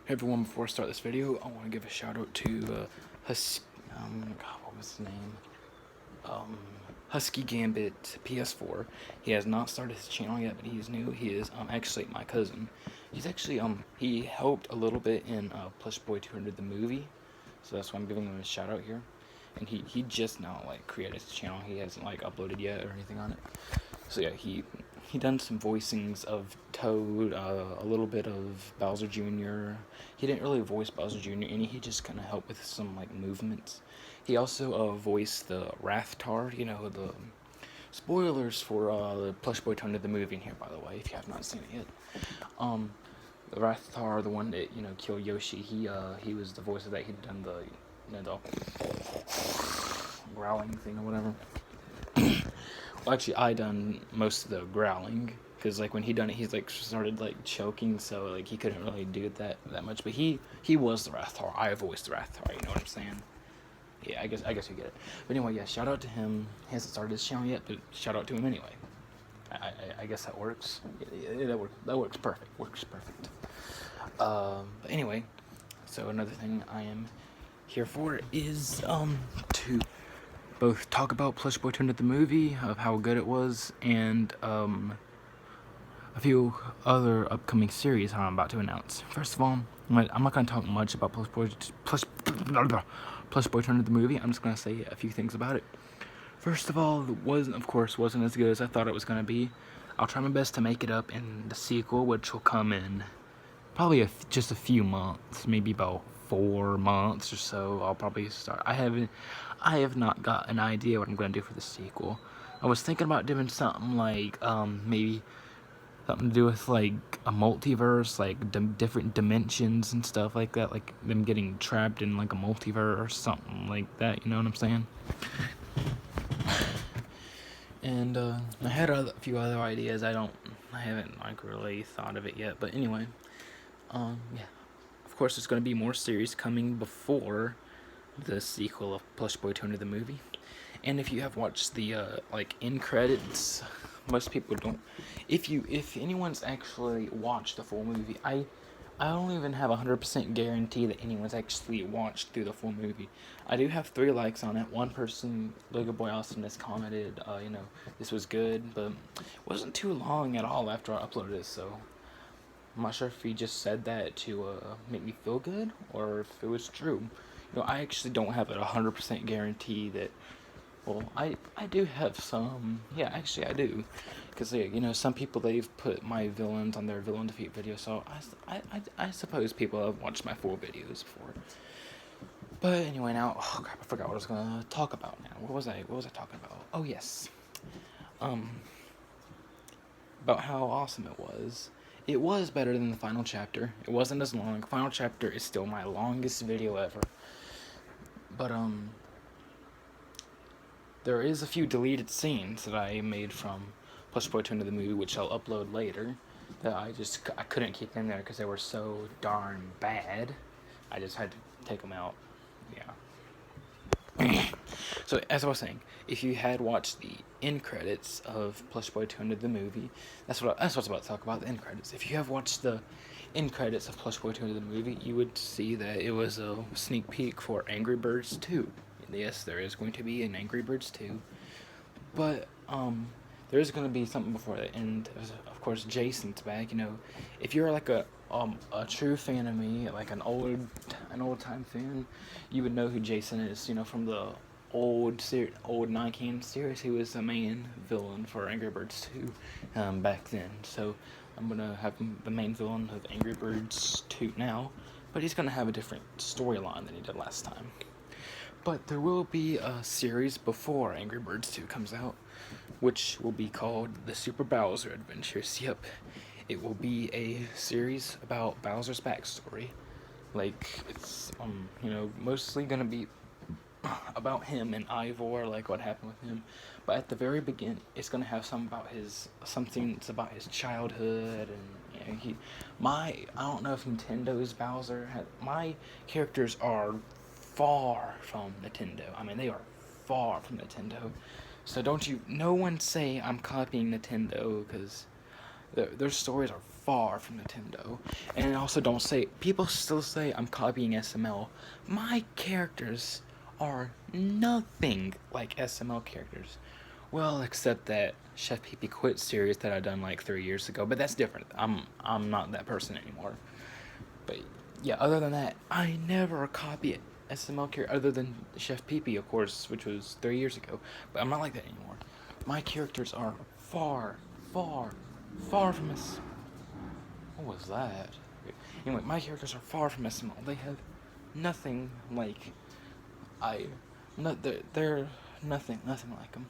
Hey everyone, before I start this video, I want to give a shout out to what was his name? Husky Gambit PS4. He has not started his channel yet, but he's new. He is actually my cousin. He's actually he helped a little bit in Plush Boy 200 the movie, so that's why I'm giving him a shout out here. And he just now created his channel. He hasn't uploaded yet or anything on it. So yeah, he done some voicings of Toad, a little bit of Bowser Jr. He didn't really voice Bowser Jr. He just kind of helped with some movements. He also voiced the Rathtar, the spoilers for the Plush Boy Tony the movie in here, by the way, if you have not seen it yet. The Rathtar, the one that killed Yoshi, he was the voice of that. He'd done the the growling thing or whatever. Well, actually, I done most of the growling, because when he done it, he's started choking, so he couldn't really do that much. But he was the Rathtar. I voiced the Rathtar. You know what I'm saying? Yeah, I guess you get it. But anyway, yeah, shout out to him. He hasn't started his channel yet, but shout out to him anyway. I guess that works. Yeah, that works perfect. Works perfect. But anyway, so another thing I am here for is to both talk about Plush Boy Turned the movie, of how good it was, and a few other upcoming series I'm about to announce. First of all, I'm not going to talk much about Plush Boy Turned the movie. I'm just going to say a few things about it. First of all, it wasn't as good as I thought it was going to be. I'll try my best to make it up in the sequel, which will come in probably just a few months, maybe about 4 months or so. I'll probably start. I have not got an idea what I'm going to do for the sequel. I was thinking about doing something maybe something to do with a multiverse, different dimensions and stuff like that, like them getting trapped in a multiverse or something like that, you know what I'm saying? And I had a few other ideas. I haven't really thought of it yet, but anyway, yeah. Of course, there's going to be more series coming before the sequel of Plush Boy Tony the movie. And if you have watched the end credits, most people don't. If anyone's actually watched the full movie, I don't even have 100% guarantee that anyone's actually watched through the full movie. I do have 3 likes on it. One person, Logo Boy Austin, has commented, this was good, but it wasn't too long at all after I uploaded it, so I'm not sure if he just said that to make me feel good, or if it was true. I actually don't have a 100% guarantee that. Well, I do have some. Yeah, actually I do, because some people, they've put my villains on their villain defeat video, so I suppose people have watched my full videos before. But anyway, now, oh crap, I forgot what I was gonna talk about now. What was I talking about? Oh yes, about how awesome it was. It was better than the final chapter. It wasn't as long. Final chapter is still my longest video ever. But there is a few deleted scenes that I made from Plush Boy Turned the movie, which I'll upload later, that I couldn't keep in there because they were so darn bad. I just had to take them out. Yeah. So as I was saying, if you had watched the end credits of Plush Boy Turned the movie, that's what I was about to talk about, the end credits. If you have watched the end credits of Plush Boy Turned the movie, you would see that it was a sneak peek for Angry Birds 2. Yes, there is going to be an Angry Birds 2, but there is going to be something before that, and of course Jason's back. If you're a true fan of me, an old time fan, you would know who Jason is. From the old Nine series, he was the main villain for Angry Birds 2 back then. So I'm gonna have him the main villain of Angry Birds 2 now, but he's gonna have a different storyline than he did last time. But there will be a series before Angry Birds 2 comes out, which will be called The Super Bowser Adventures. Yep, it will be a series about Bowser's backstory. It's, mostly gonna be about him and Ivor, what happened with him. But at the very beginning, it's gonna have something about his childhood, and I don't know if Nintendo's Bowser my characters are far from Nintendo. I mean, they are far from Nintendo. So no one say I'm copying Nintendo, because their stories are far from Nintendo. And also don't say, people still say I'm copying SML. My characters are nothing like SML characters. Well, except that Chef Pee Pee Quit series that I done like 3 years ago, but that's different. I'm not that person anymore. But yeah, other than that, I never copy SML character other than Chef Pee Pee, of course, which was 3 years ago. But I'm not like that anymore. My characters are far, far, far from SML. What was that? Anyway, my characters are far from SML. They have nothing like I. No, they're nothing like them.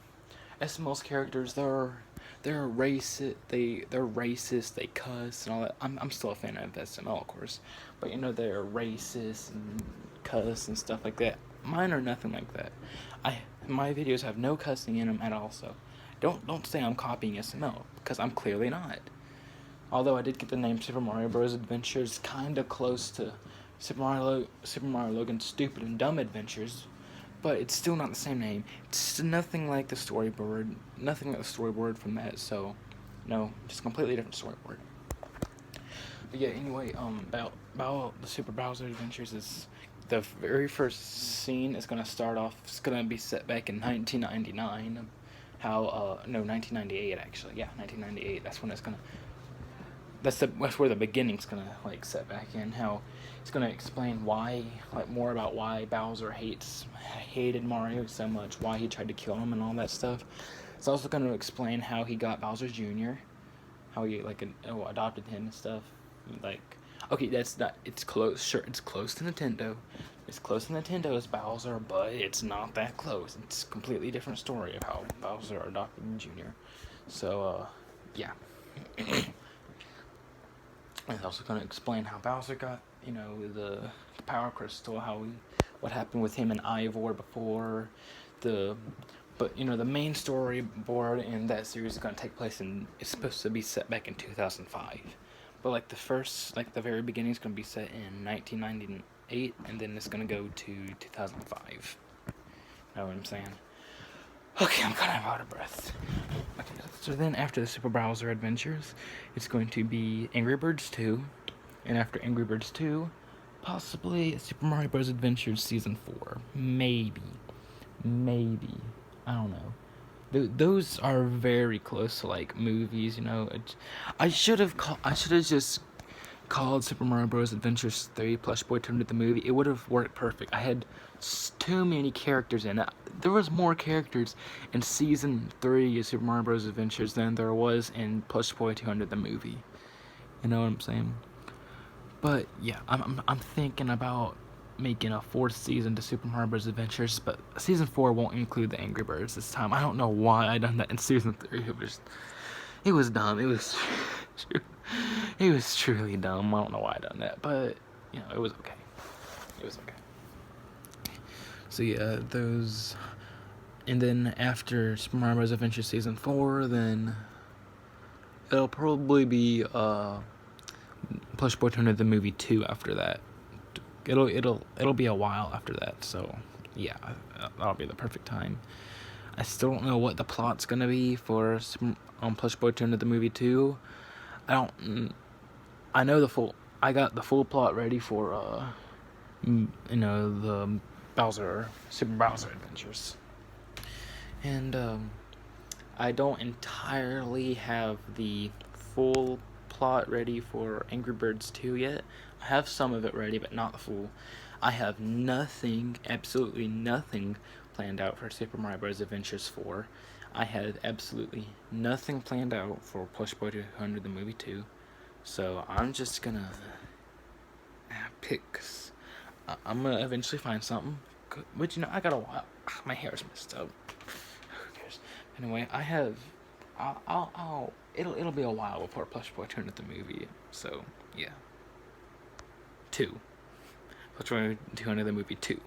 SML's characters, they're racist. They're racist. They cuss and all that. I'm still a fan of SML, of course, but you know they're racist and cuss and stuff like that. Mine are nothing like that. My videos have no cussing in them at all. So don't say I'm copying SML because I'm clearly not. Although I did get the name Super Mario Bros. Adventures kind of close to Super Mario Logan's Stupid and Dumb Adventures, but it's still not the same name. It's nothing like the storyboard from that, so no, just completely different storyboard. But yeah, anyway, about the Super Bowser Adventures is the very first scene is gonna start off. It's gonna be set back in 1999. 1998 actually. Yeah, 1998. That's when it's gonna. That's where the beginning's gonna like set back in. How it's gonna explain why, like more about why Bowser hated Mario so much, why he tried to kill him and all that stuff. It's also gonna explain how he got Bowser Jr., how he adopted him and stuff. Like, okay, that's not. It's close. Sure, it's close to Nintendo. It's close to Nintendo's Bowser, but it's not that close. It's a completely different story of how Bowser adopted Jr. So, yeah. It's also going to explain how Bowser got, the Power Crystal, what happened with him and Ivor before but the main storyboard in that series is going to take place it's supposed to be set back in 2005. But the very beginning is going to be set in 1998, and then it's going to go to 2005. Know what I'm saying? Okay, I'm kind of out of breath. Okay, so then after the Super Bowser Adventures, it's going to be Angry Birds 2. And after Angry Birds 2, possibly Super Mario Bros. Adventures Season 4. Maybe. I don't know. Those are very close to, like, movies, I should have just called Super Mario Bros. Adventures 3 Plush Boy turned into the movie. It would have worked perfect. I had too many characters in it. There was more characters in Season 3 of Super Mario Bros. Adventures than there was in Plush Boy 200 the movie. You know what I'm saying? But, yeah, I'm thinking about making a 4th season to Super Mario Bros. Adventures, but Season 4 won't include the Angry Birds this time. I don't know why I done that in Season 3. It was dumb. It was truly dumb. I don't know why I done that, but it was okay. So yeah, those, and then after Super Mario Bros. Adventure Season 4, then it'll probably be Plush Boy Turned into the Movie 2 after that. It'll be a while after that. So yeah, that'll be the perfect time. I still don't know what the plot's gonna be for Plush Boy Turned into the Movie 2. I got the full plot ready for the Super Bowser Adventures. And I don't entirely have the full plot ready for Angry Birds 2 yet. I have some of it ready, but not the full. I have absolutely nothing planned out for Super Mario Bros. Adventures 4. I had absolutely nothing planned out for Plush Boy 200 the Movie 2. So I'm just gonna pick. I'm gonna eventually find something. But I got a while. My hair's messed up. Who cares? Anyway, it'll be a while before Plush Boy Turned into the Movie. So yeah. 2. Plush Boy 200 the Movie 2.